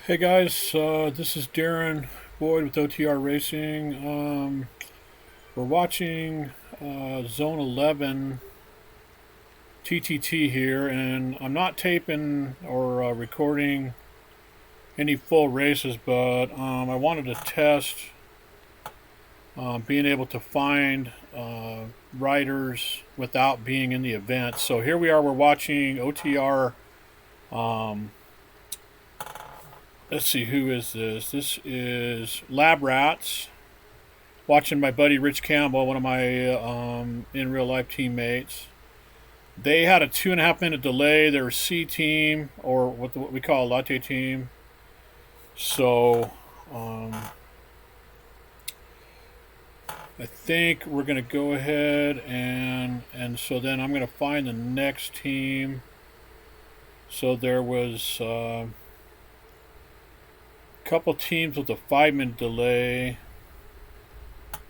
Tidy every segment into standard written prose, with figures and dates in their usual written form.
Hey guys, this is Darren Boyd with OTR Racing. We're watching Zone 11 TTT here, and I'm not taping or recording any full races, but I wanted to test being able to find riders without being in the event. So here we are, we're watching OTR. Um, let's see, who is this? This is Lab Rats. Watching my buddy Rich Campbell, one of my in real life teammates. They had a 2.5 minute delay. They were C team, or what we call a latte team. So I think we're going to go ahead and so then I'm going to find the next team. So there was a couple teams with a 5 minute delay.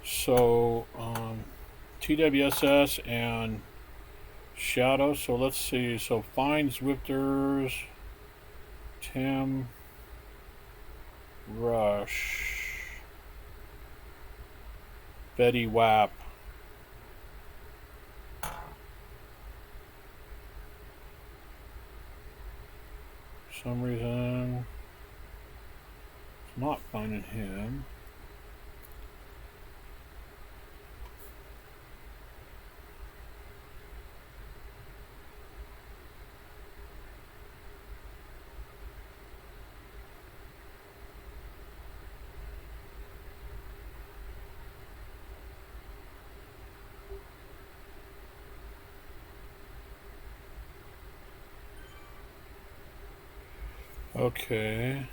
So TWSS and Shadow. So let's see. So find Zwifters, Tim, Rush, Betty Wap. For some reason, it's not finding him. Okay.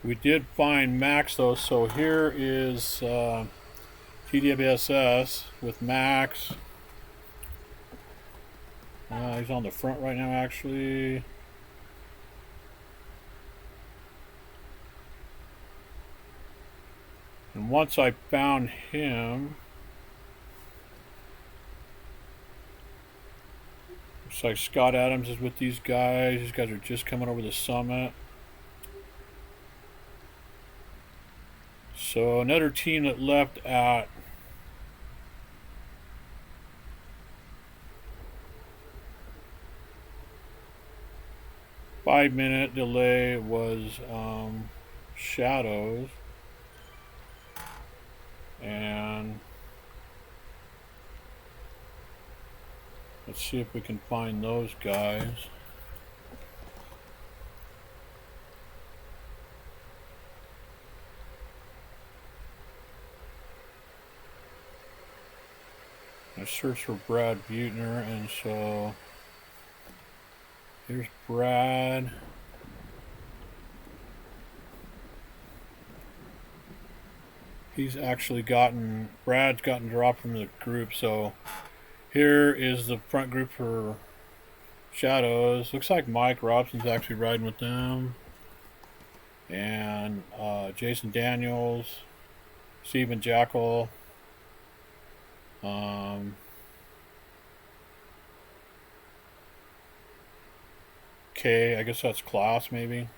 We did find Max though, so here is TWSS with Max. He's on the front right now, actually. And once I found him, looks like Scott Adams is with these guys. These guys are just coming over the summit. So another team that left at five-minute delay was Shadows. And let's see if we can find those guys. I searched for Brad Butner, and so here's Brad. Brad's gotten dropped from the group, so here is the front group for Shadows. Looks like Mike Robson's actually riding with them. And Jason Daniels, Stephen Jackal. Okay, I guess that's class maybe.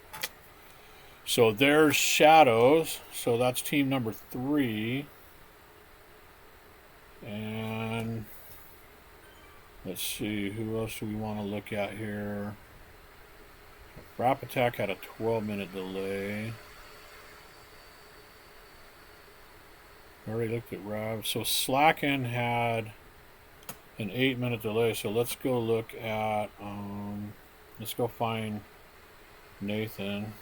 So there's Shadows. So that's team number 3. And let's see, who else do we want to look at here? Rap Attack had a 12-minute delay. I already looked at Rap. So Slacken had an 8-minute delay. So let's go look at, let's go find Nathan.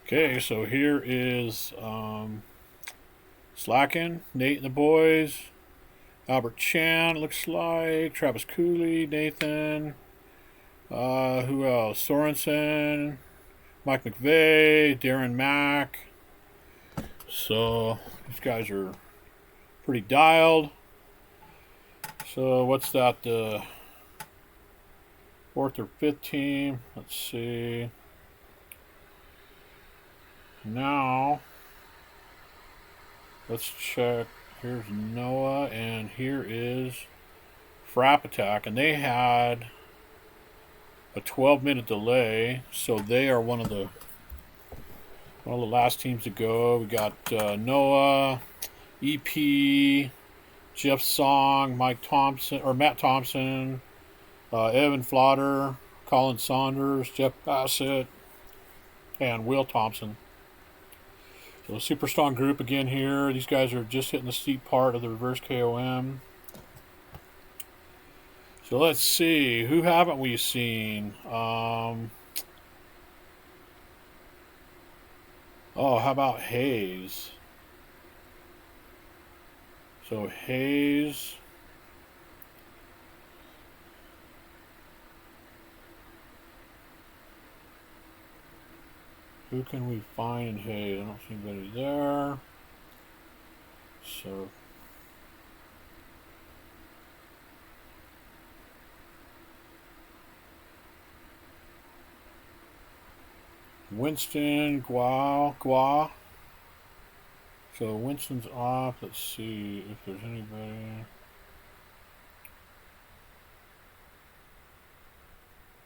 Okay, so here is Slacken, Nate and the boys, Albert Chan, looks like, Travis Cooley, Nathan, who else? Sorensen, Mike McVeigh, Darren Mack. So these guys are pretty dialed. So what's that, the 4th or 5th team? Let's see. Now let's check Here's Noah, and here is Frap Attack, and they had a 12-minute delay, so they are one of the last teams to go. We got Noah, EP, Jeff Song, Matt Thompson, Evan Flotter, Colin Saunders, Jeff Bassett, and Will Thompson. So a super strong group again here. These guys are just hitting the steep part of the reverse KOM. So let's see, who haven't we seen? Oh, how about Hayes? So Hayes. Who can we find in Hayes? I don't see anybody there. So Winston, Gua. So Winston's off. Let's see if there's anybody.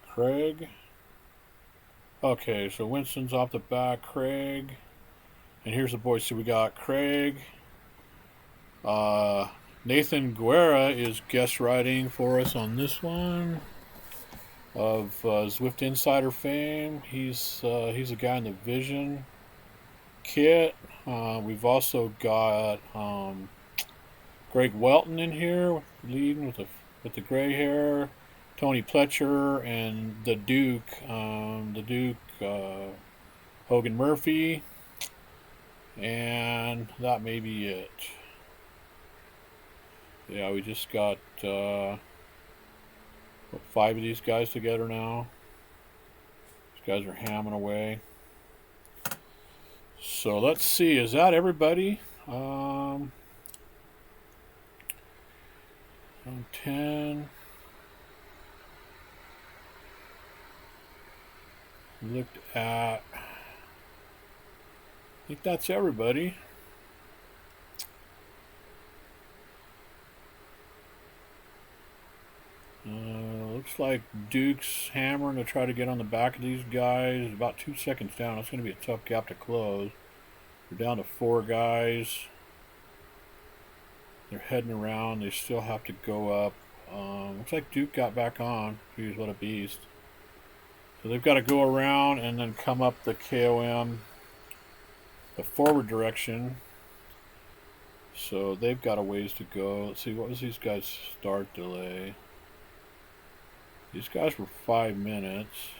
Craig. Okay, so Winston's off the back. Craig. And here's the boys. So we got Craig. Nathan Guerra is guest writing for us on this one. Of Zwift Insider fame. He's a guy in the Vision kit. We've also got Greg Welton in here, leading with the gray hair. Tony Pletcher and the Duke, Hogan Murphy, and that may be it. Yeah, we just got 5 of these guys together now. These guys are hamming away. So let's see, is that everybody? 10. Looked at. I think that's everybody. Looks like Duke's hammering to try to get on the back of these guys. About 2 seconds down. It's going to be a tough gap to close. We're down to 4 guys. They're heading around. They still have to go up. Looks like Duke got back on. Geez, what a beast. So they've got to go around and then come up the KOM, the forward direction. So they've got a ways to go. Let's see, what was these guys' start delay? These guys were 5 minutes.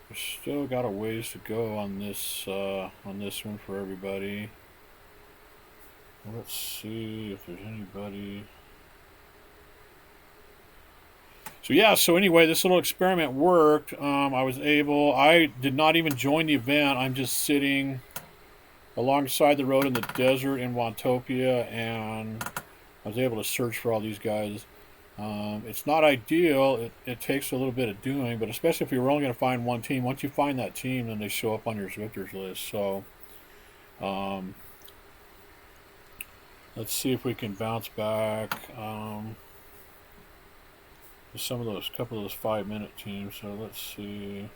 We've still got a ways to go on this one for everybody. Let's see if there's anybody. So yeah, so anyway, this little experiment worked. I did not even join the event. I'm just sitting alongside the road in the desert in Wantopia, and I was able to search for all these guys. It's not ideal. It takes a little bit of doing, but especially if you're only going to find one team. Once you find that team, then they show up on your Zwifters list. So let's see if we can bounce back. Couple of those 5-minute teams. So let's see.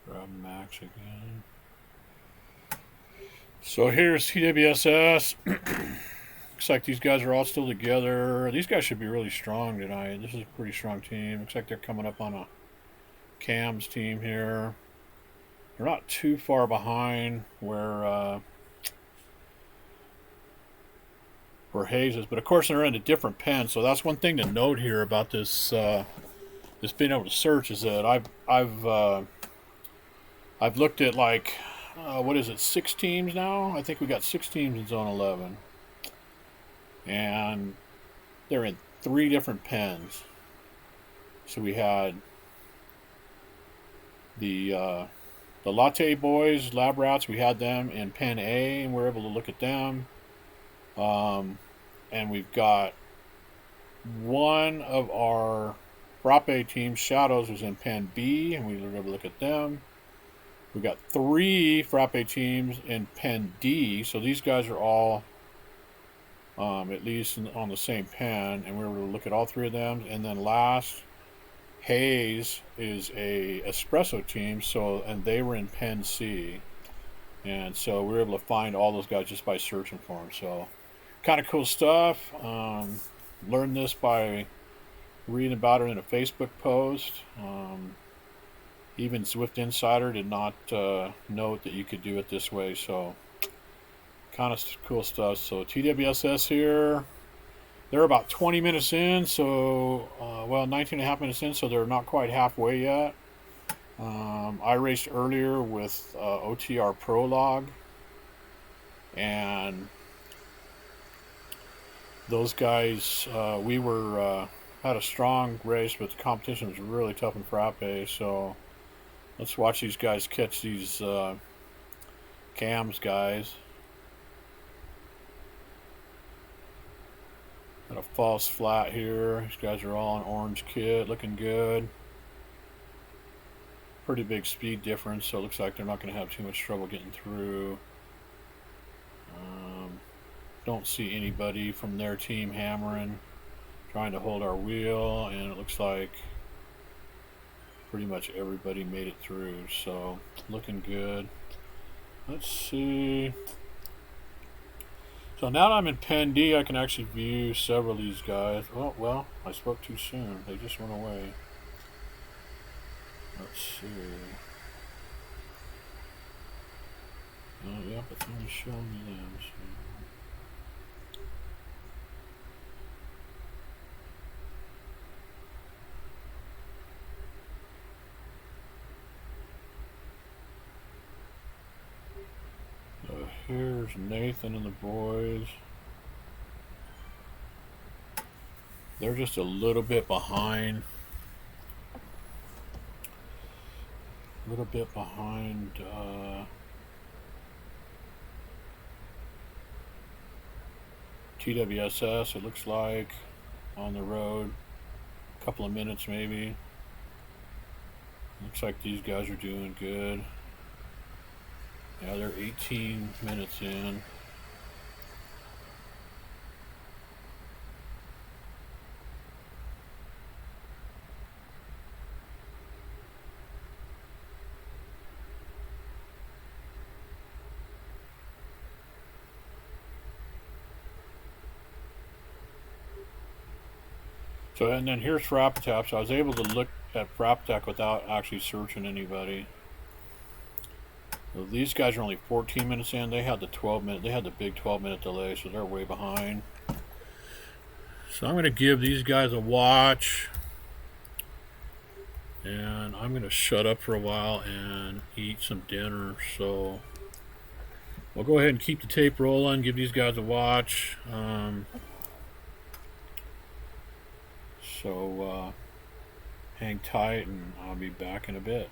Grab Max again. So here's TWSS. Looks like these guys are all still together. These guys should be really strong tonight. This is a pretty strong team. Looks like they're coming up on a Cam's team here. They're not too far behind where Hayes is, but of course they're in a different pen. So that's one thing to note here about this this being able to search is that I've looked at like what is it, 6 teams now? I think we got 6 teams in Zone 11. And they're in 3 different pens. So we had the Latte Boys, Lab Rats. We had them in Pen A, and we were able to look at them. and we've got one of our frappe teams, Shadows, was in Pen B, and we were able to look at them. We've got 3 frappe teams in Pen D, so these guys are all at least on the same pen, and we were able to look at all 3 of them. And then last, Hayes is a espresso team, so and they were in Pen C, and so we were able to find all those guys just by searching for them. So kind of cool stuff. Learned this by reading about it in a Facebook post. Even Swift Insider did not note that you could do it this way, so kind of cool stuff. So TWSS here, they're about 20 minutes in, so well, 19 and a half minutes in, so they're not quite halfway yet. I raced earlier with OTR Prologue, and those guys, we were had a strong race, but the competition was really tough in frappe. So let's watch these guys catch these cams, guys. Got a false flat here. These guys are all in orange kit, looking good. Pretty big speed difference, so it looks like they're not going to have too much trouble getting through. Don't see anybody from their team hammering, trying to hold our wheel, and it looks like pretty much everybody made it through, so looking good. Let's see. So now that I'm in Pen D, I can actually view several of these guys. Oh, well, I spoke too soon. They just went away. Let's see. Oh, yeah, it's only showing me them. So here's Nathan and the boys. They're just a little bit behind. A little bit behind TWSS, it looks like, on the road. A couple of minutes maybe. Looks like these guys are doing good. Yeah, they're 18 minutes in. So, and then here's Frapp Tap. So I was able to look at Frapp Tap without actually searching anybody. So these guys are only 14 minutes in. They had the 12-minute. They had the big 12-minute delay, so they're way behind. So I'm going to give these guys a watch, and I'm going to shut up for a while and eat some dinner. So we'll go ahead and keep the tape rolling. Give these guys a watch. So hang tight, and I'll be back in a bit.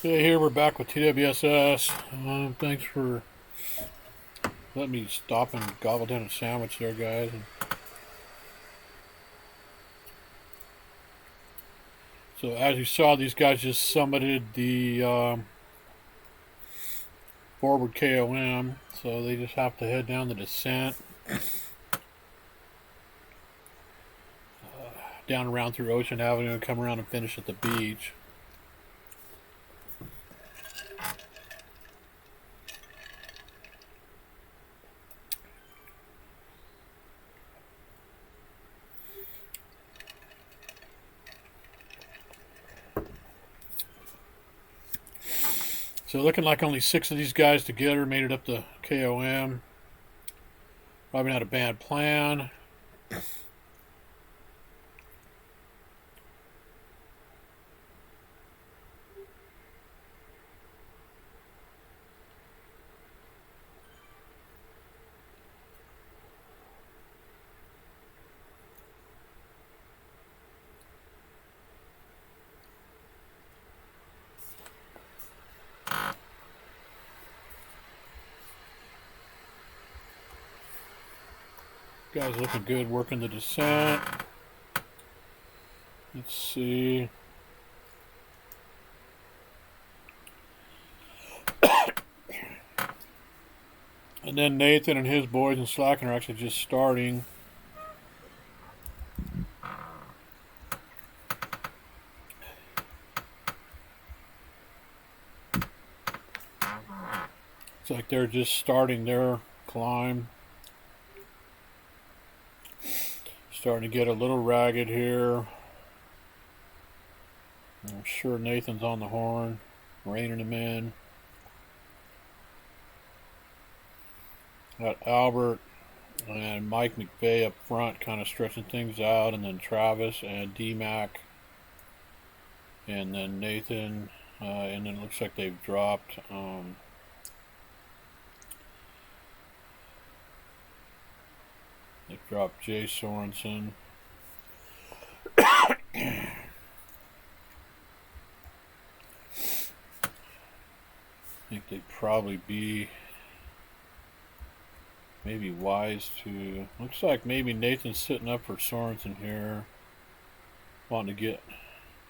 So here we're back with TWSS. Thanks for letting me stop and gobble down a sandwich there, guys. So as you saw, these guys just summited the forward KOM, so they just have to head down the descent, down around through Ocean Avenue and come around and finish at the beach. So looking like only 6 of these guys together made it up to KOM. Probably not a bad plan. Guys looking good working the descent. Let's see. And then Nathan and his boys and Slacken are actually just starting. It's like they're just starting their climb. Starting to get a little ragged here. I'm sure Nathan's on the horn, reining him in. Got Albert and Mike McVeigh up front kind of stretching things out, and then Travis and D-Mac, and then Nathan, and then it looks like they've dropped Jay Sorensen. I think they'd probably be maybe wise to. Looks like maybe Nathan's sitting up for Sorensen here, wanting to get.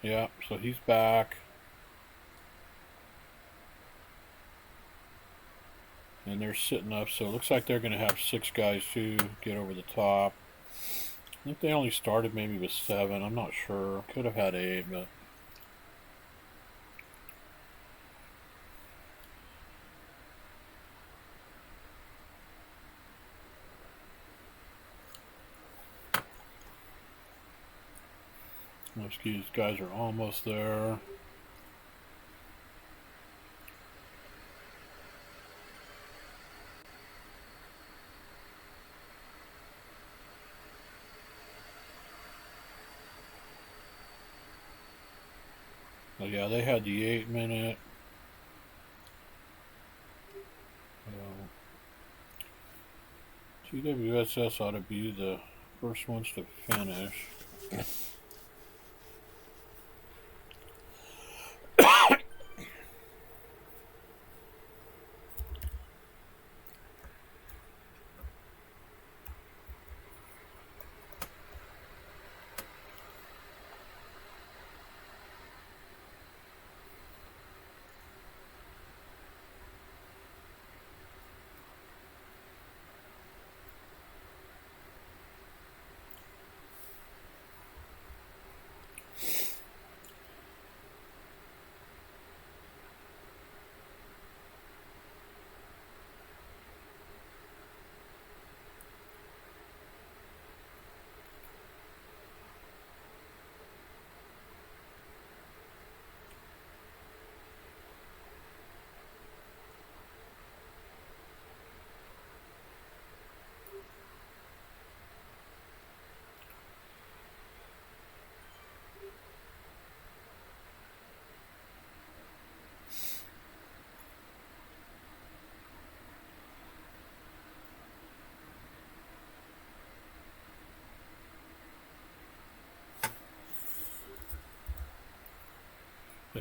Yeah, so he's back. And they're sitting up, so it looks like they're going to have 6 guys to get over the top. I think they only started maybe with 7. I'm not sure. Could have had 8, but. These guys are almost there. Oh yeah, they had the 8-minute. TWSS ought to be the first ones to finish.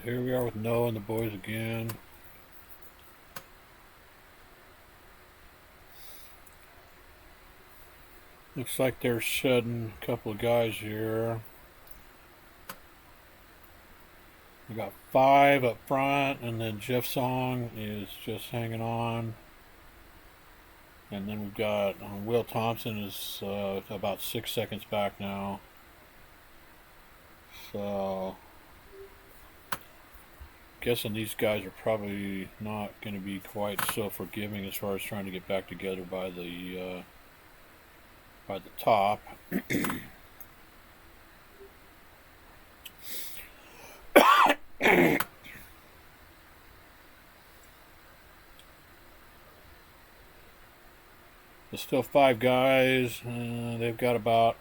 here we are with Noah and the boys again. Looks like they're shedding a couple of guys here. We got 5 up front, and then Jeff Song is just hanging on. And then we've got Will Thompson is about 6 seconds back now. So, guessing these guys are probably not going to be quite so forgiving as far as trying to get back together by the top. There's still 5 guys. They've got about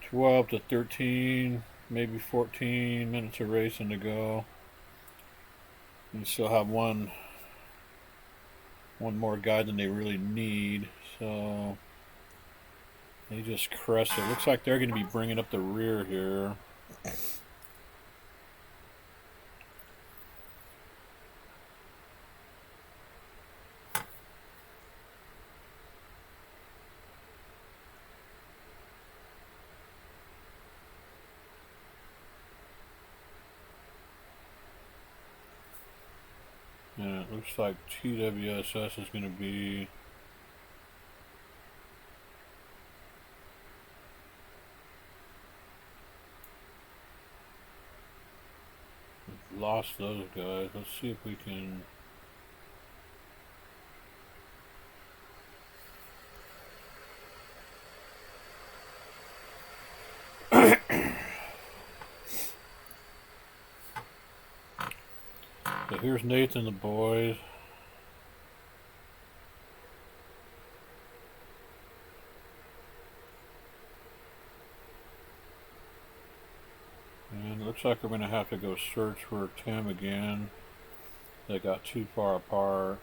12 to 13, maybe 14 minutes of racing to go. And still have one more guy than they really need. So they just crushed it. Looks like they're going to be bringing up the rear here. And it looks like TWSS is going to be lost those guys. Let's see if we can so here's Nathan the boys. And it looks like we're going to have to go search for Tim again. They got too far apart.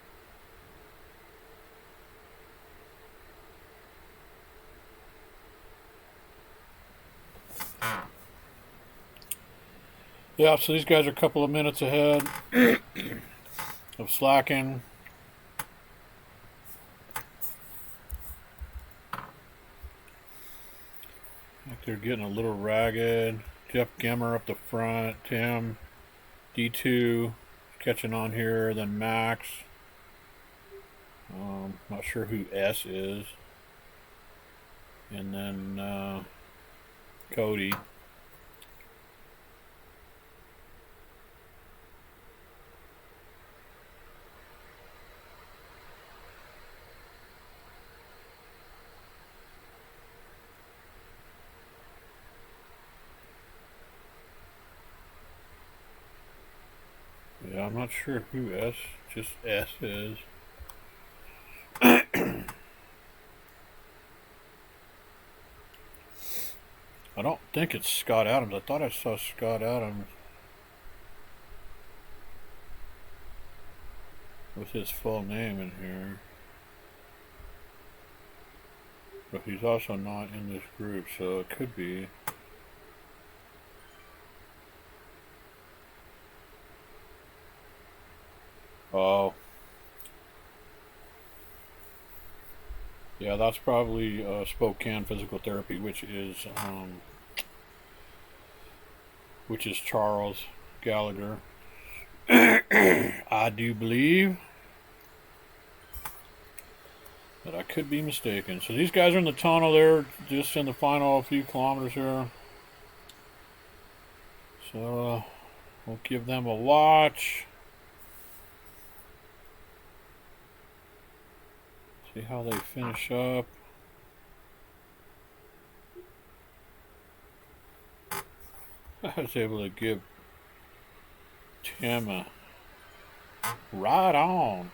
Yeah, so these guys are a couple of minutes ahead of slacking. I think they're getting a little ragged. Jeff Gemmer up the front. Tim, D2 catching on here. Then Max. Not sure who S is. And then Cody. Yeah, I'm not sure who S is. I don't think it's Scott Adams. I thought I saw Scott Adams with his full name in here. But he's also not in this group, so it could be. Oh. Yeah, that's probably Spokane Physical Therapy, which is Charles Gallagher. I do believe, but I could be mistaken. So these guys are in the tunnel. They're just in the final few kilometers here. So we'll give them a watch. See how they finish up. I was able to give Tim a right on.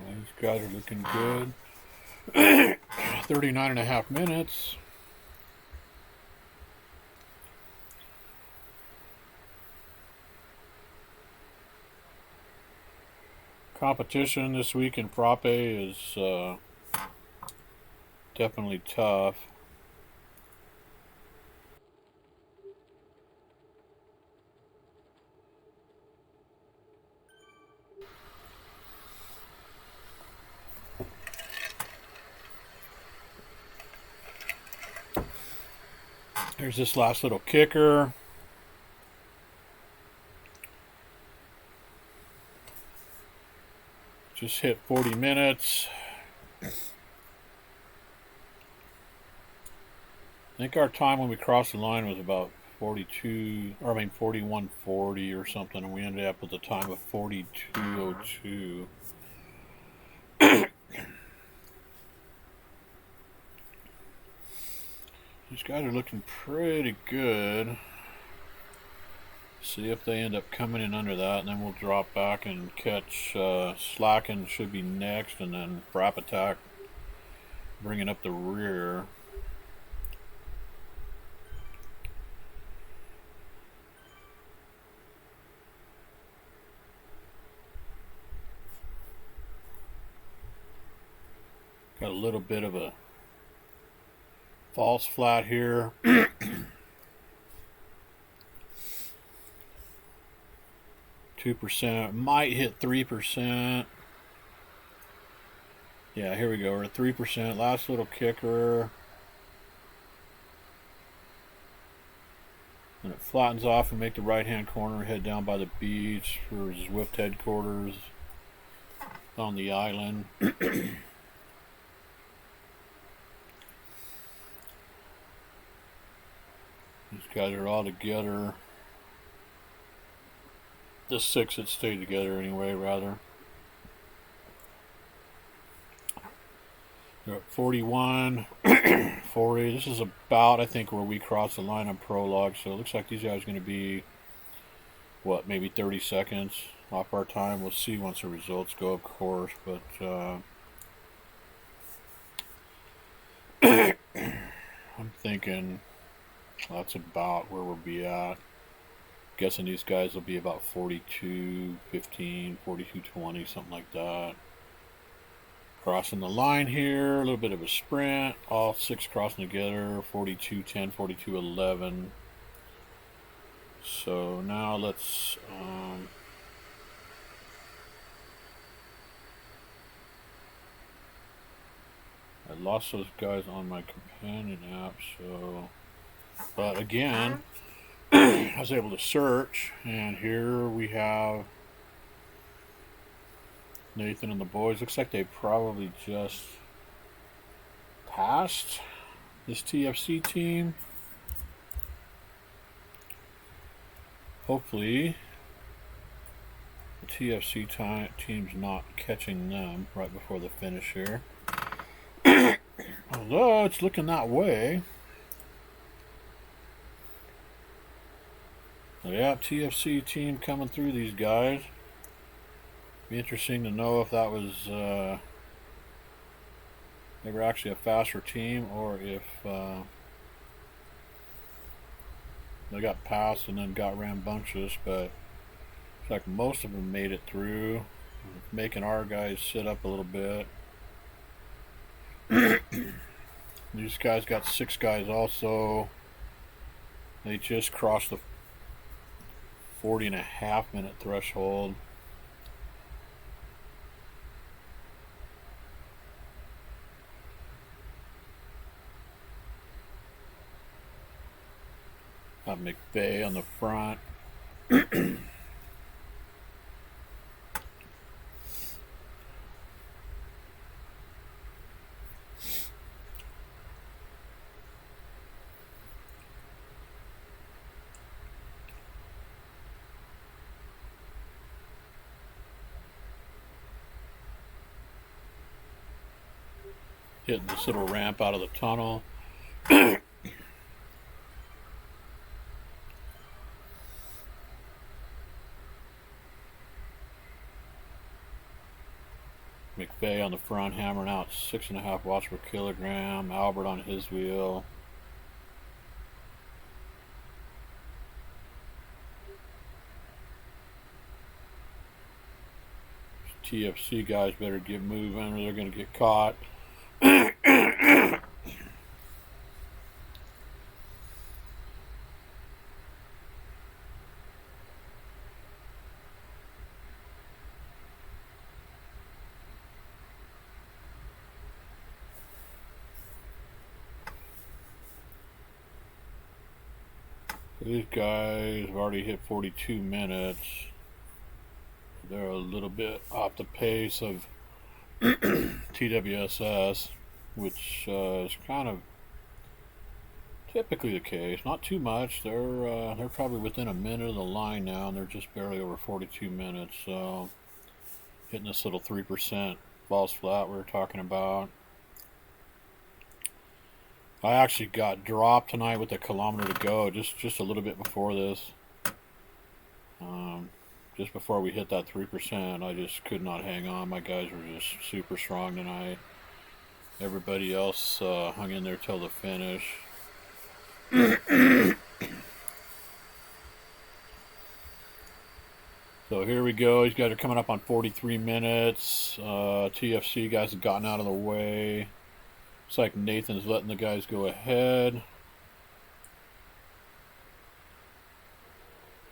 These guys are looking good. 39.5 minutes. Competition this week in Frappe is definitely tough. Here's this last little kicker. Just hit 40 minutes. I think our time when we crossed the line was about 41:40 or something, and we ended up with a time of 42:02. These guys are looking pretty good. See if they end up coming in under that, and then we'll drop back and catch Slacken should be next, and then Frap Attack bringing up the rear. Got a little bit of a false flat here. 2%, might hit 3%. Yeah, here we go. We're at 3%. Last little kicker. And it flattens off and make the right-hand corner, head down by the beach for Zwift headquarters on the island. These guys are all together. The 6 that stayed together anyway, rather. They're at 41, 40. This is about, I think, where we cross the line on prologue. So it looks like these guys are going to be, what, maybe 30 seconds off our time. We'll see once the results go, of course. But I'm thinking that's about where we'll be at. Guessing these guys will be about 42:15, 42:20, something like that. Crossing the line here, a little bit of a sprint. All 6 crossing together, 42:10, 42:11. So now let's I lost those guys on my companion app, so, but again, I was able to search, and here we have Nathan and the boys. Looks like they probably just passed this TFC team. Hopefully the TFC team's not catching them right before the finish here. Although it's looking that way. Yeah, TFC team coming through these guys. Be interesting to know if that was they were actually a faster team, or if they got passed and then got rambunctious. But it's like most of them made it through, making our guys sit up a little bit. These guys got 6 guys also. They just crossed the 40.5-minute threshold. Got McVeigh on the front. Hitting this little ramp out of the tunnel. McVeigh on the front, hammering out 6.5 watts per kilogram. Albert on his wheel. TFC guys better get moving or they're going to get caught. These guys have already hit 42 minutes. They're a little bit off the pace of TWSS, which is kind of typically the case. Not too much. They're probably within a minute of the line now, and they're just barely over 42 minutes. So hitting this little 3% false flat we were talking about. I actually got dropped tonight with a kilometer to go, just a little bit before this. Just before we hit that 3%, I just could not hang on. My guys were just super strong tonight. Everybody else hung in there till the finish. So here we go. These guys are coming up on 43 minutes. TFC guys have gotten out of the way. Looks like Nathan's letting the guys go ahead.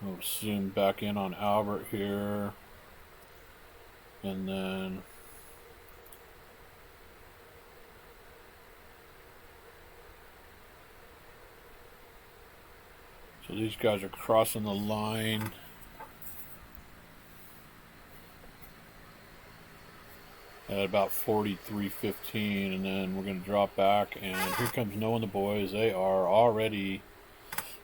We'll zoom back in on Albert here. And then so these guys are crossing the line. At about 43.15, and then we're going to drop back, and here comes Noah and the boys. They are already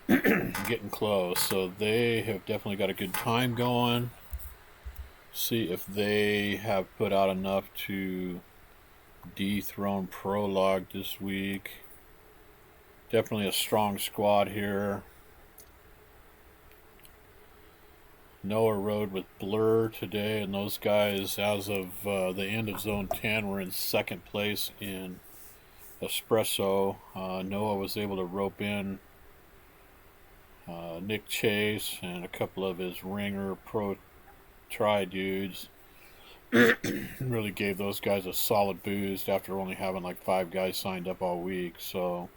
getting close, so they have definitely got a good time going. See if they have put out enough to dethrone Prologue this week. Definitely a strong squad here. Noah rode with Blur today, and those guys, as of the end of Zone 10, were in second place in Espresso. Noah was able to rope in Nick Chase and a couple of his ringer pro tri dudes. Really gave those guys a solid boost after only having like 5 guys signed up all week. So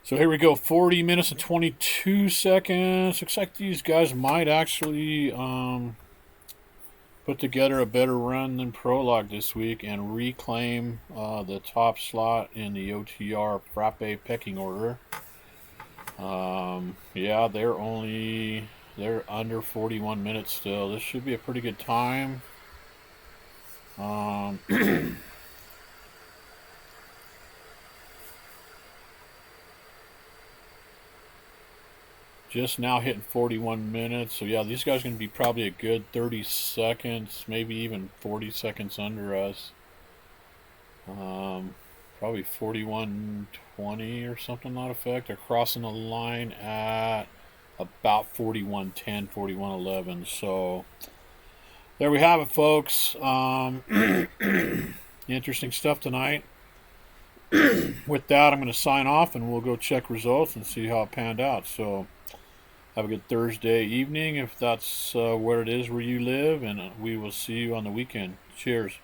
here we go, 40 minutes and 22 seconds. Looks like these guys might actually put together a better run than Prologue this week and reclaim the top slot in the OTR Frappe pecking order. Yeah, they're under 41 minutes still. This should be a pretty good time. Just now hitting 41 minutes. So yeah, these guys are going to be probably a good 30 seconds, maybe even 40 seconds under us. Probably 41.20 or something to that effect. They're crossing the line at about 41.10, 41.11. So there we have it, folks. Interesting stuff tonight. With that, I'm going to sign off, and we'll go check results and see how it panned out. So have a good Thursday evening if that's where it is where you live, and we will see you on the weekend. Cheers.